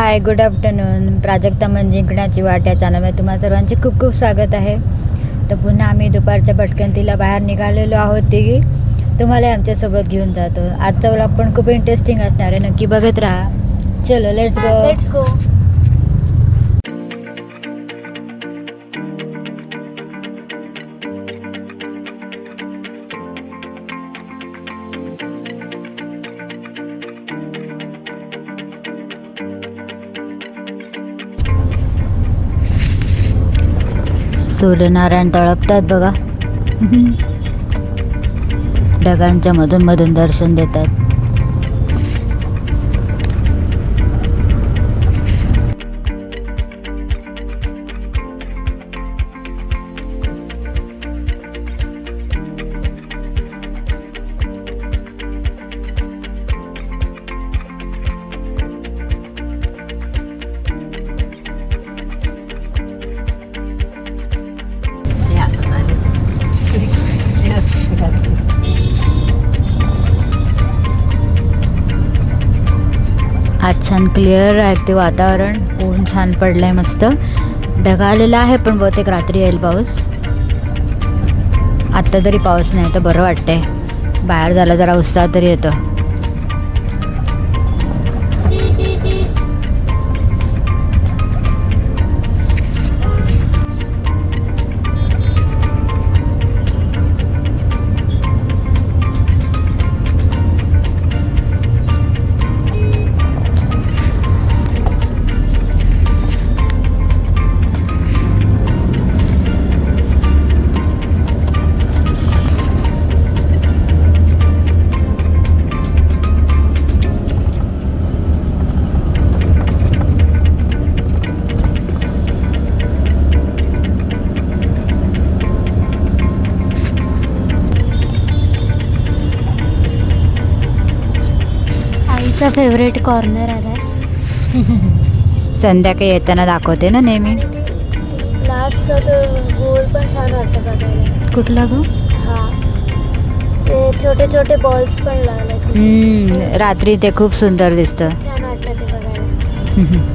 हाय, good afternoon. Prajakta जिंकण्याची वाट या चॅनलमध्ये तुम्हा सर्वांचे खूप खूप स्वागत आहे. तर पुन्हा आम्ही दुपारच्या भटकंतीला बाहेर निघालेलो आहोत तिघी. तुम्हाला आमच्यासोबत घेऊन जातो. आजचा व्लॉग पण खूप इंटरेस्टिंग असणार आहे, नक्की बघत राहा. चलो लेट्स गो. सूर्यनारायण तळपतात बघा. ढगांच्या मधून मधून दर्शन देतात. आज छान क्लिअर आहे ते वातावरण. ऊन छान पडलंय, मस्त ढगा आलेला आहे, पण बहुतेक रात्री येईल पाऊस. आत्ता तरी पाऊस नाही तर बरं वाटतंय. बाहेर झाला जरा उत्साह तरी येतो. आईचा फेवरेट कॉर्नर आहे. संध्याकाळी येताना दाखवते ना नेहमी. लास्टचा तो गोल पण छान वाटतं बघायला. कुठला गो? हा, ते छोटे छोटे बॉल्स पण लावले. रात्री ते खूप सुंदर दिसतं. छान वाटतं ते बघायला.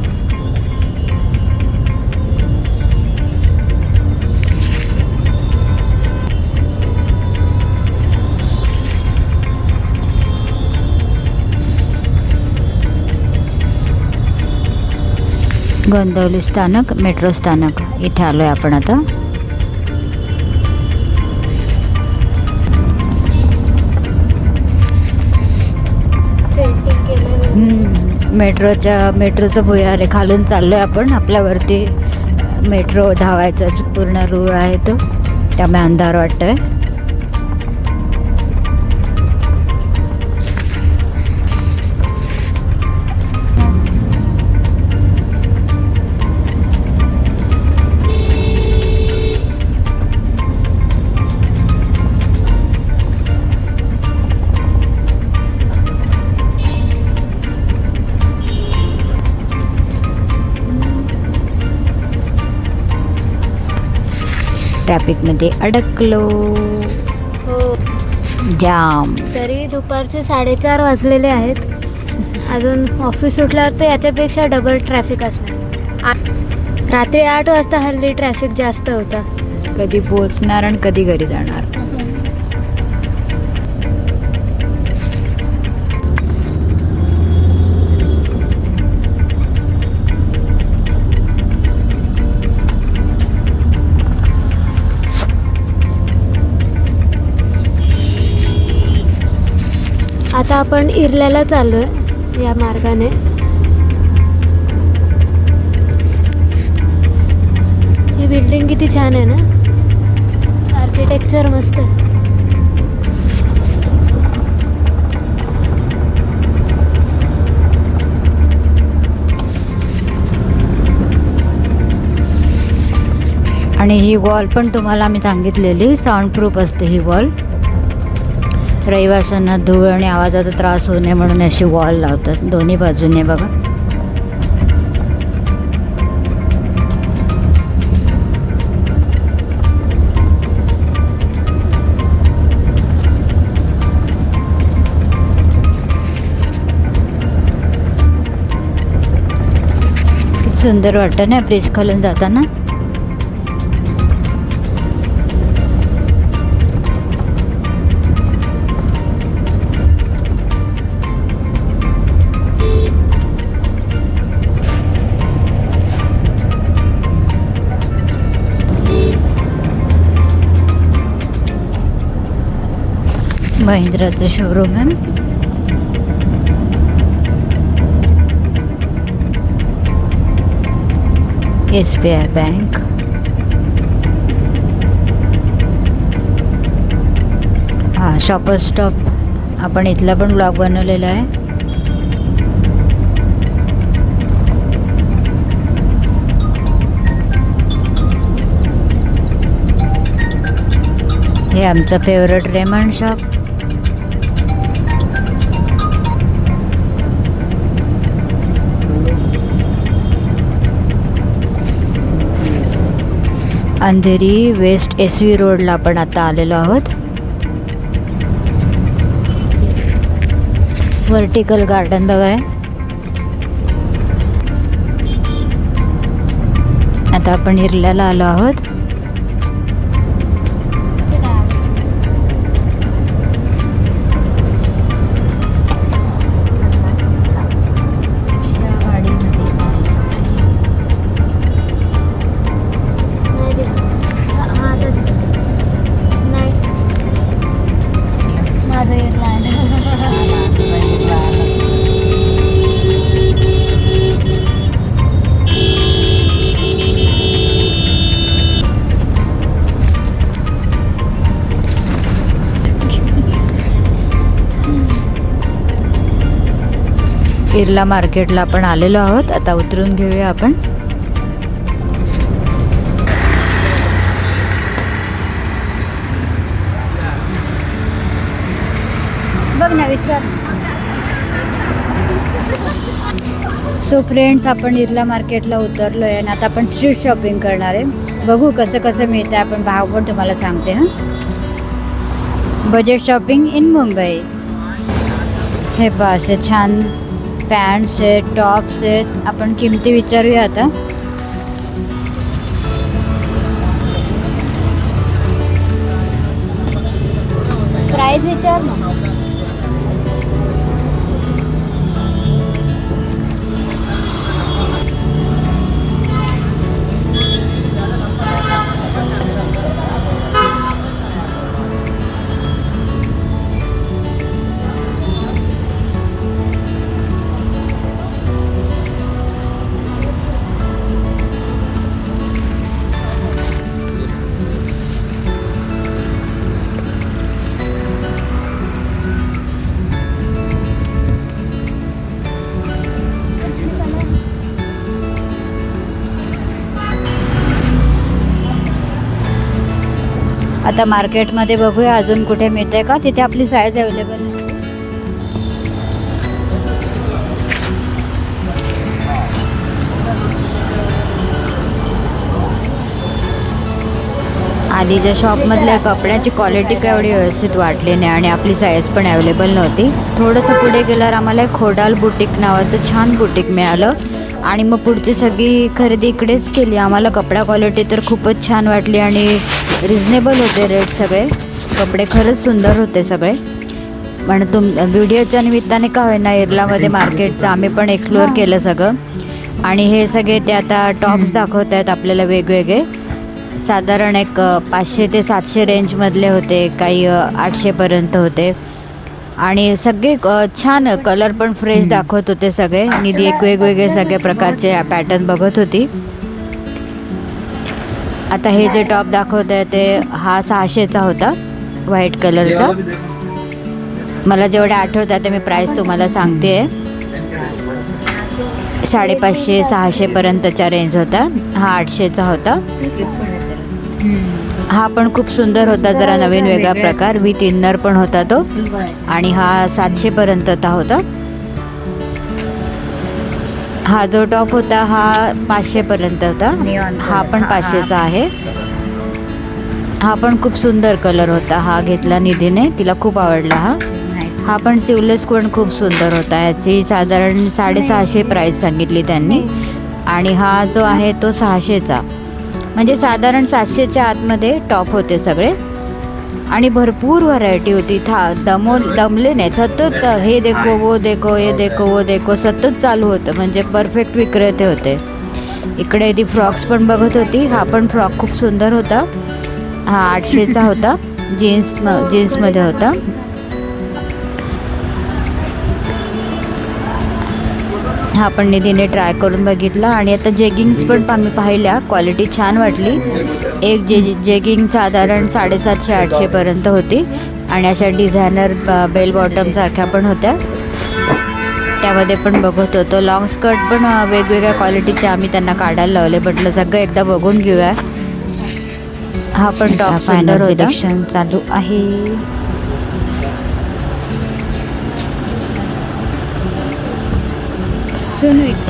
गोंदवली स्थानक, मेट्रो स्थानक इथे आलोय आपण आता. पेंटिंग केलं. मेट्रोचं भुयार आहे. खालून चाललोय आपण. आपल्यावरती मेट्रो धावायचा पूर्ण रूळ आहे तो, त्यामुळे अंधार वाटतोय. ट्रॅफिकमध्ये अडकलो. हो, जाम. तरी दुपारचे 4:30 वाजलेले आहेत. अजून ऑफिस सुटल्यावर तर याच्यापेक्षा डबल ट्रॅफिक असणार. रात्री 8 वाजता हल्ली ट्रॅफिक जास्त होता. कधी पोहोचणार आणि कधी घरी जाणार. आता आपण इरल्याला चाललोय या मार्गाने. ही बिल्डिंग किती छान आहे ना, आर्किटेक्चर मस्त आहे. आणि ही वॉल पण तुम्हाला आम्ही सांगितलेली साऊंड प्रूफ असते ही वॉल. रहिवाशांना धूळ आणि आवाजाचा त्रास होऊ नये म्हणून अशी वॉल लावतात दोन्ही बाजूने बघा. सुंदर वाटतं ना ब्रिज खालून जाताना. महिंद्राचं शोरूम आहे. SBI bank. हा शॉपर स्टॉप. आपण इथला पण ब्लॉग बनवलेला आहे. हे आमचं favourite Raymond shop. Andheri west SV रोडला आपण आता आलेलो आहोत. व्हर्टिकल गार्डन बघाय. आता आपण इरल्याला आलो आहोत. इरला मार्केटला आपण आलेलो आहोत. आता उतरून घेऊया आपण. बघ ना विचार. सो फ्रेंड्स, आपण इरला मार्केटला उतरलो आहे आणि आता आपण स्ट्रीट शॉपिंग करणार आहे. बघू कसं कसं मिळतं. आपण भाव पण तुम्हाला सांगते. हां, बजेट शॉपिंग इन मुंबई. हे पहा असे छान पॅन्ट्स आहेत, टॉप्स आहेत. आपण किमती विचारूया आता. प्राइस विचार ना. आता मार्केटमध्ये बघूया अजून कुठे मिळते का. तिथे आपली साईज अवेलेबल आहे. आधीच्या शॉपमधल्या कपड्याची क्वालिटी काय एवढी व्यवस्थित वाटली नाही आणि आपली साईज पण अवेलेबल नव्हती. थोडंसं पुढे गेल्यावर आम्हाला खोडाल बुटीक नावाचं छान बुटीक मिळालं आणि मग पुढची सगळी खरेदी इकडेच केली. आम्हाला कपडा क्वालिटी तर खूपच छान वाटली आणि रिजनेबल होते रेट. सगळे कपडे खरंच सुंदर होते सगळे. व्हिडिओच्या निमित्ताने का होईना इरलामध्ये मार्केटचं आम्ही पण एक्सप्लोअर केलं सगळं. आणि हे सगळे ते आता टॉप्स दाखवत आहेत आपल्याला वेगवेगळे. साधारण एक 500 ते 700 रेंजमधले होते, काही 800पर्यंत होते. आणि सगळे छान कलर पण फ्रेश दाखवत होते सगळे. निधी एक वेगवेगळे सगळे प्रकारचे पॅटर्न बघत होती. आता हे जे टॉप दाखवत आहे ते हा 600चा होता, व्हाईट कलरचा. मला जेवढे आठवत आहे ते मी प्राईस तुम्हाला सांगते. 550-600पर्यंतच्या रेंज होता. हा 800चा होता. हा पण खूप सुंदर होता, जरा नवीन वेगळा प्रकार. विथ इन्नर पण होता तो. आणि हा 700पर्यंतचा होता. हा जो टॉप होता हा 500पर्यंत होता. हा पण 500चा आहे. हा पण खूप सुंदर कलर होता. हा घेतला निधीने, तिला खूप आवडला. हा पण सिवलेस पण खूप सुंदर होता. याची साधारण 650 प्राईस सांगितली त्यांनी. आणि हा जो आहे तो 600चा, म्हणजे साधारण 700च्या आतमध्ये टॉप होते सगळे. आणि भरपूर व्हरायटी होती. दमले नाही, सतत हे देखो वो देखो, हे देखो वो देखो सतत चालू होतं, म्हणजे परफेक्ट विक्रेते होते. इकडे ती फ्रॉक्स पण बघत होती. हा पण फ्रॉक खूप सुंदर होता. हा 800चा होता, जीन्समध्ये होता. हा पण निधीने ट्राय करून बघितला. आणि आता जेगिंग्स पण आम्ही पाहिल्या, क्वालिटी छान वाटली. एक जेगिंग साधारण 750-800पर्यंत होती. आणि अशा डिझायनर बेल बॉटम सारख्या पण होत्या, त्यामध्ये पण बघत होतो. लॉंग स्कर्ट पण वेगवेगळ्या क्वालिटीचे आम्ही त्यांना काढायला लावले. म्हटलं सगळं एकदा बघून घेऊया. हा पण टॉप सुंदर होता. सिलेक्शन चालू आहे.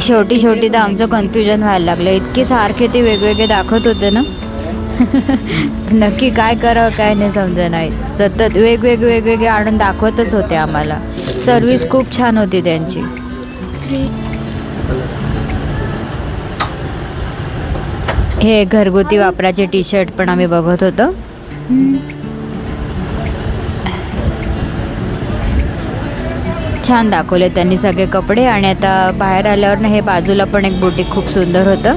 शेवटी तर आमचं कन्फ्युजन व्हायला लागलं. इतके सारखे ते वेगवेगळे दाखवत होते ना, नक्की काय करावं काय नाही समजा नाही. सतत वेगवेगळे आणून दाखवतच होते आम्हाला. सर्विस खूप छान होती त्यांची. हे घरगुती वापराचे टी शर्ट पण आम्ही बघत होतो. छान दाखवले त्यांनी सगळे कपडे. आणि आता बाहेर आल्यावर ना हे बाजूला पण एक बुटीक खूप सुंदर होतं.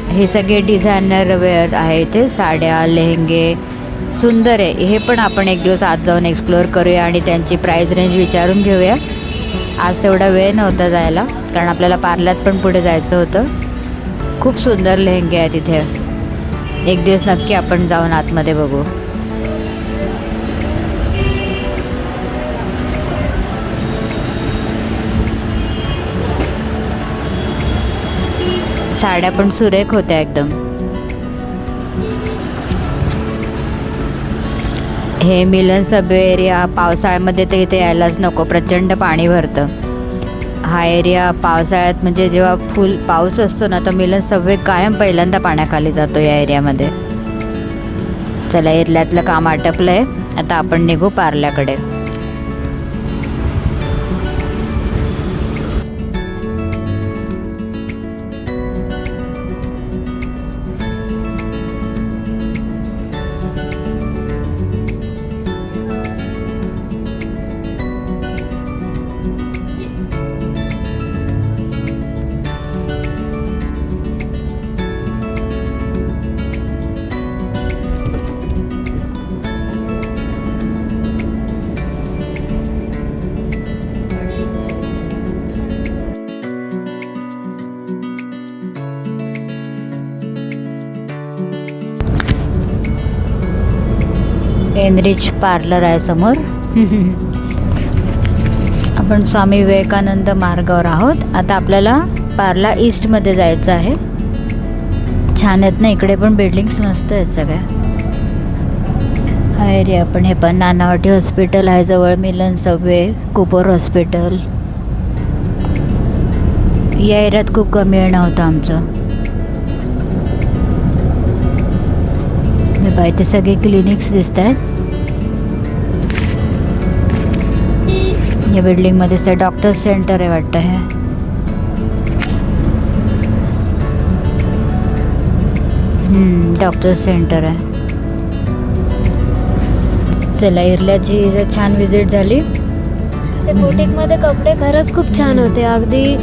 हे सगळे डिझायनर वेअर आहे. इथे साड्या, लेहंगे सुंदर आहे. हे पण आपण एक दिवस आज जाऊन एक्सप्लोअर करूया आणि त्यांची प्राईस रेंज विचारून घेऊया. आज तेवढा वेळ नव्हता जायला, कारण आपल्याला पार्ल्यात पण पुढे जायचं होतं. खूप सुंदर लेहंगे आहेत तिथे. एक दिवस नक्की आपण जाऊन आतमध्ये बघू. साड्या पण सुरेख होत्या एकदम. हे मिलन सबवे एरिया पावसाळ्यामध्ये तर इथे यायलाच नको, प्रचंड पाणी भरतं. हा एरिया पावसाळ्यात म्हणजे जेव्हा फुल पाऊस असतो ना, तर मिलन सबवे कायम पहिल्यांदा पाण्याखाली जातो या एरियामध्ये. चला, एरियातलं काम आटपलंय, आता आपण निघू पार्ल्याकडे. एनरिच पार्लर आहे समोर. आपण स्वामी विवेकानंद मार्गावर आहोत. आता आपल्याला पार्ला ईस्टमध्ये जायचं आहे. छान आहेत ना इकडे पण बिल्डिंग्स, मस्त आहेत सगळ्या. हा एरिया पण, हे पण नानावटी हॉस्पिटल आहे जवळ, मिलन सबवे, कुपर हॉस्पिटल. या एरियात खूप कमी येणं होतं आमचं. मी पाहिजे सगळे क्लिनिक्स दिसत आहेत. या बिल्डिंगमध्ये ते डॉक्टर सेंटर आहे वाटतं. हे डॉक्टर सेंटर आहे. चला, इरल्याची छान विजिट झाली. ते बुटीकमध्ये कपडे खरंच खूप छान होते. अगदी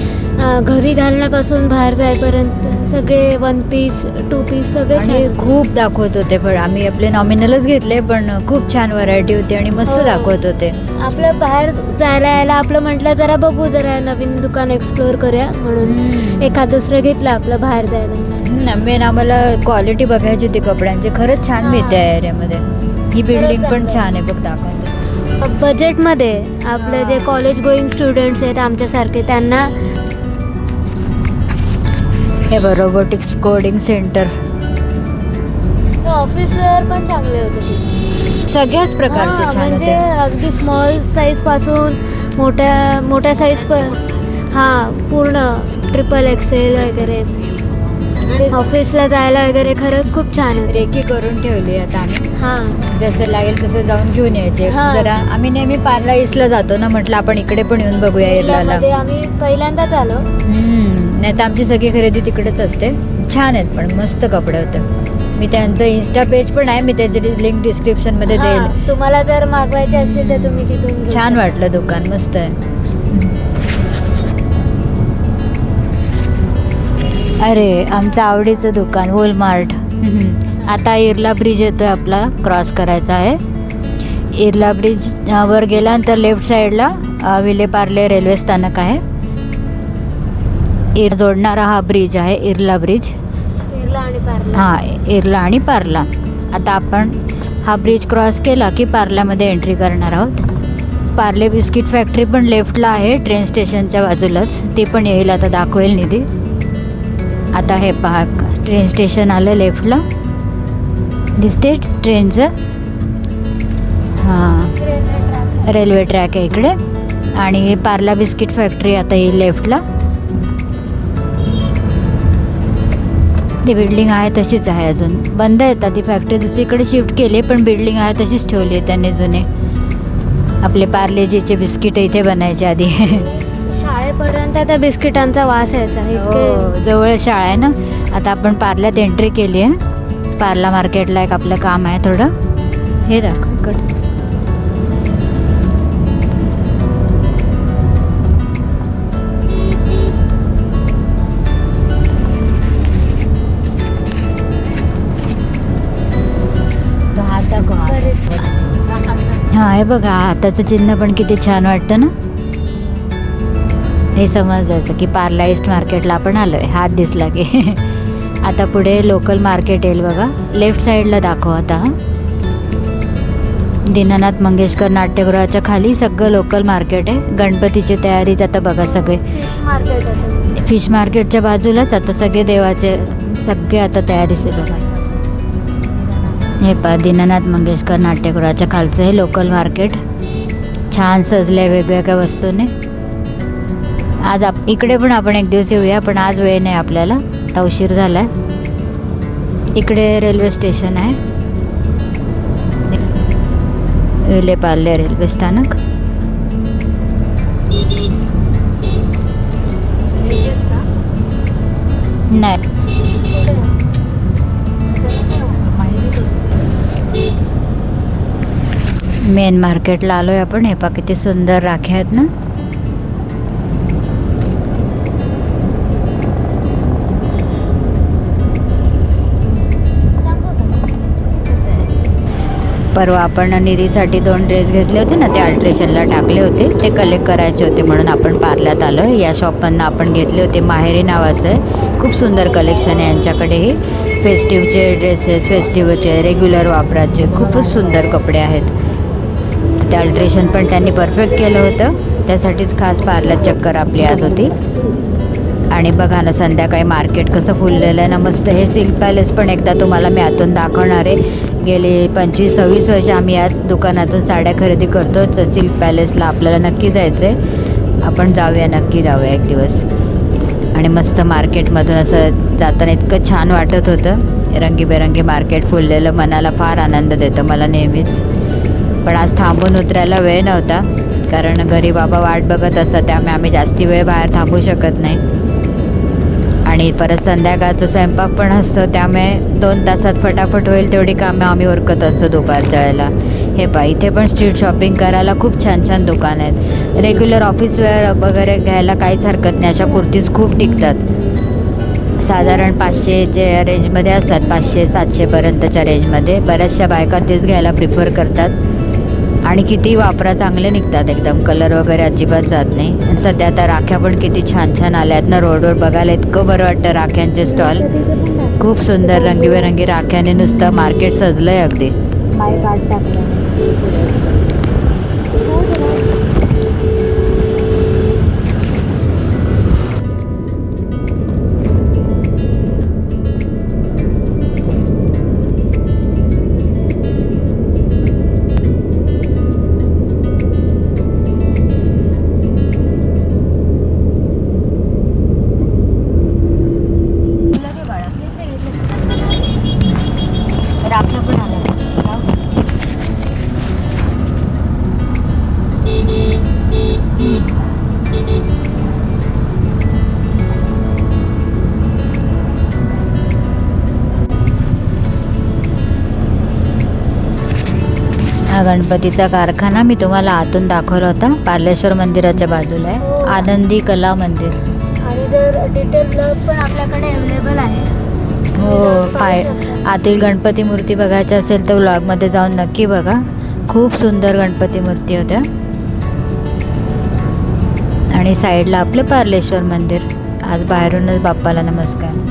घरी घालण्यापासून बाहेर जाईपर्यंत सगळे 1 पीस 2 पीस सगळे छान. खूप दाखवत होते, पण आम्ही आपले नॉमिनलच घेतले, पण खूप छान व्हरायटी होती आणि मस्त दाखवत होते. आपलं बाहेर जायला यायला आपलं म्हटलं जरा बघू, जरा नवीन दुकान एक्सप्लोअर करूया म्हणून एखाद दुसरं घेतलं आपलं बाहेर जायला. मेन आम्हाला क्वालिटी बघायची होती कपड्यांची. खरंच छान मिळते या एरियामध्ये. ही बिल्डिंग पण छान आहे बघ, दाखवते. बजेटमध्ये आपले जे कॉलेज गोईंग स्टुडंट्स आहेत आमच्यासारखे, त्यांना हे robotics coding centre. Office wear पण चांगले होते. सगळ्याच प्रकारचे छान म्हणजे होते. अगदी स्मॉल साईज पासून मोठ्या साईज पूर्ण ट्रिपल एक्सेल वगैरे. ऑफिसला जायला वगैरे खरंच खूप छान आहे. रेकी करून ठेवली आता आम्ही. जसं लागेल तसं जाऊन घेऊन यायचे. जरा आम्ही नेहमी पार्ला ईस्टला जातो ना, म्हटलं आपण इकडे पण येऊन बघूया एरियाला. आम्ही पहिल्यांदाच आलो. नाही तर आमची सगळी खरेदी तिकडेच असते. छान आहेत पण मस्त कपडे होते. मी त्यांचं इन्स्टा पेज पण आहे, मी त्याची लिंक डिस्क्रिप्शनमध्ये देईल. हां, तुम्हाला जर मागवायचे असतील तर तुम्ही तिथून घेऊ छान शकता. वाटलं दुकान, मस्त आहे. अरे आमचं आवडीचं दुकान वॉलमार्ट. आता इर्ला ब्रिज येतोय आपला, क्रॉस करायचा आहे. इर्ला ब्रिज वर गेल्यानंतर लेफ्ट साईडला विलेपार्ले रेल्वे स्थानक आहे. जोडणारा हा ब्रिज आहे, इर्ला ब्रिज. इर्ला आणि पार्ला. हां, इर्ला आणि पार्ला. आता आपण हा ब्रिज क्रॉस केला की पार्ल्यामध्ये एंट्री करणार आहोत. पार्ले बिस्किट फॅक्टरी पण लेफ्टला आहे, ट्रेन स्टेशनच्या बाजूलाच. ती पण येईल, आता दाखवेल निधी. आता हे पहा, ट्रेन स्टेशन आलं लेफ्टला, दिसते ट्रेनचं. हां, रेल्वे ट्रॅक आहे इकडे. आणि पार्ला बिस्किट फॅक्टरी आता येईल लेफ्टला. ती बिल्डिंग आहे तशीच आहे, अजून बंद आहे. ती फॅक्टरी दुसरीकडे शिफ्ट केली, पण बिल्डिंग आहे तशीच ठेवली आहे त्यांनी जुने. आपले पार्लेजीचे बिस्किट इथे बनायचे आधी. शाळेपर्यंत त्या बिस्किटांचा वास यायचा. हो, जवळ शाळा आहे ना. आता आपण पार्ल्यात एंट्री केली आहे. पार्ला मार्केटला एक आपलं काम आहे थोडं. हे दाखव इकडं. हां, हे बघा, हाताचं चिन्ह पण किती छान वाटतं ना. हे समजायचं की पार्ला ईस्ट मार्केटला आपण आलो आहे, हात दिसला की. आता पुढे लोकल मार्केट येईल बघा, लेफ्ट साईडला दाखव आता. दीनानाथ मंगेशकर नाट्यगृहाच्या खाली सगळं लोकल मार्केट आहे. गणपतीची तयारीच आता बघा सगळे. फिश मार्केट आहे. फिश मार्केटच्या बाजूलाच आता सगळे देवाचे सगळे आता तयारीचे बघा. हे पहा, दीनानाथ मंगेशकर नाट्यगृहाच्या खालचं हे लोकल मार्केट. छान सजलंय वेगवेगळ्या वस्तूने. आज इकडे पण आपण एक दिवस येऊया, पण आज वेळ नाही आपल्याला, आता उशीर झाला आहे. इकडे रेल्वे स्टेशन आहे, विलेपार्ले रेल्वे स्थानक. नाही, मेन मार्केटला आलोय आपण. हे पहा किती सुंदर राख्या आहेत ना. परवा आपण निधीसाठी 2 ड्रेस घेतले होते ना, ते अल्ट्रेशनला टाकले होते, ते कलेक्ट करायचे होते म्हणून आपण पार्ल्यात आलो. या शॉपमधनं आपण घेतले होते, माहेरी नावाचं आहे. खूप सुंदर कलेक्शन आहे यांच्याकडेही. फेस्टिवचे ड्रेसेस, फेस्टिवचे रेग्युलर वापराचे खूपच सुंदर कपडे आहेत. ते अल्ट्रेशन पण त्यांनी परफेक्ट केलं होतं, त्यासाठीच खास पार्ल्यात चक्कर आपली आज होती. आणि बघा ना, संध्याकाळी मार्केट कसं फुललेलं आहे ना, मस्त. हे सिल्क पॅलेस पण एकदा तुम्हाला मी आतून दाखवणार आहे. गेली 25-26 वर्ष आम्ही याच दुकानातून साड्या खरेदी करतोच. सिल्क पॅलेसला आपल्याला नक्की जायचं आहे, आपण जाऊया, नक्की जाऊया एक दिवस. आणि मस्त मार्केटमधून असं जाताना इतकं छान वाटत होतं. रंगीबेरंगी मार्केट फुललेलं मनाला फार आनंद देतं मला नेहमीच. पण आज थांबून उतरायला वेळ नव्हता, कारण घरी बाबा वाट बघत असतात, त्यामुळे आम्ही जास्ती वेळ बाहेर थांबू शकत नाही. आणि परत संध्याकाळचं स्वयंपाक पण असतो, त्यामुळे 2 तासात फटाफट होईल तेवढी कामं आम्ही उरकत असतो दुपारच्या वेळेला. हे पहा, इथे पण स्ट्रीट शॉपिंग करायला खूप छान छान दुकान आहेत. रेग्युलर ऑफिस वेअर वगैरे घ्यायला काहीच हरकत नाही, अशा कुर्तीज खूप टिकतात. साधारण 500च्या रेंजमध्ये असतात, 500-700पर्यंतच्या रेंजमध्ये. बऱ्याचशा बायका तेच घ्यायला प्रिफर करतात. आणि किती वापरा, चांगले निघतात एकदम, कलर वगैरे अजिबात जात नाही. आणि सध्या आता राख्या पण किती छान छान आल्या आहेत ना रोडवर, बघायला इतकं बरं वाटतं. राख्यांचे स्टॉल खूप सुंदर, रंगीबेरंगी राख्याने नुसतं मार्केट सजलं आहे अगदी. राख्या पण आल्या. गणपतीचा कारखाना मी तुम्हाला आतून दाखवला होता. पार्लेश्वर मंदिराच्या बाजूला आहे. हो. आनंदी कला मंदिर. आणि जर डिटेल ब्लॉग पण आपल्याकडे अवेलेबल आहे. हो, आतील गणपती मूर्ती बघायची असेल तर व्लॉगमध्ये जाऊन नक्की बघा. खूप सुंदर गणपती मूर्ती होत्या. आणि साईडला आपलं पार्लेश्वर मंदिर. आज बाहेरूनच बाप्पाला नमस्कार.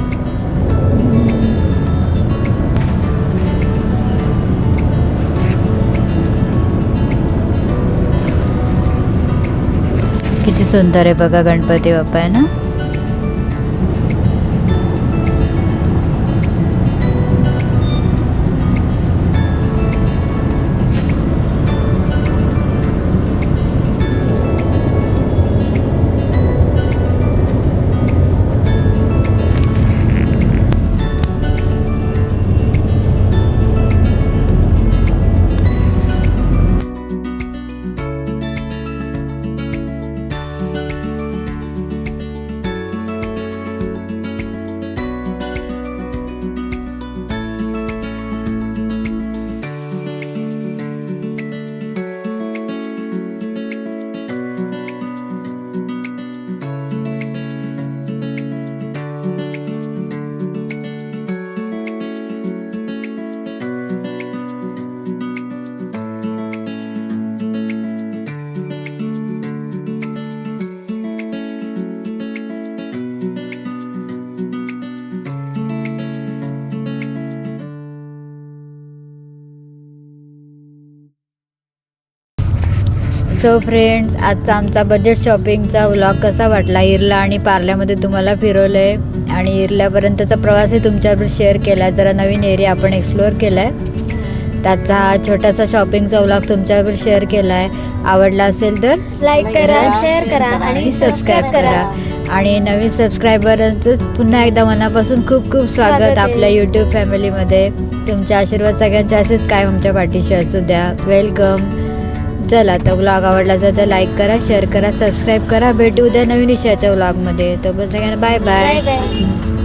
किती सुंदर आहे बघा गणपती बाप्पा आहे ना. सो फ्रेंड्स, आजचा आमचा बजेट शॉपिंगचा व्लॉग कसा वाटला? इरला आणि पार्ल्यामध्ये तुम्हाला फिरवलं आहे आणि इरल्यापर्यंतचा प्रवासही तुमच्याबरोबर शेअर केला आहे. जरा नवीन एरिया आपण एक्सप्लोअर केला आहे. त्याचा हा छोटासा शॉपिंगचा व्लॉग तुमच्याबरोबर शेअर केला आहे. आवडला असेल तर लाईक करा, शेअर करा आणि सबस्क्राईब करा. आणि नवीन सबस्क्रायबरांचं पुन्हा एकदा मनापासून खूप खूप स्वागत आपल्या यूट्यूब फॅमिलीमध्ये. तुमचे आशीर्वाद सगळ्यांचे असेच काय आमच्या पाठीशी असू द्या. वेलकम. चला, तर व्लॉग आवडला तर लाईक करा, शेअर करा, सबस्क्राईब करा. भेटू उद्या नवीन विषयाच्या व्लॉगमध्ये. तर बस सगळ्यांना बाय बाय. Bye bye.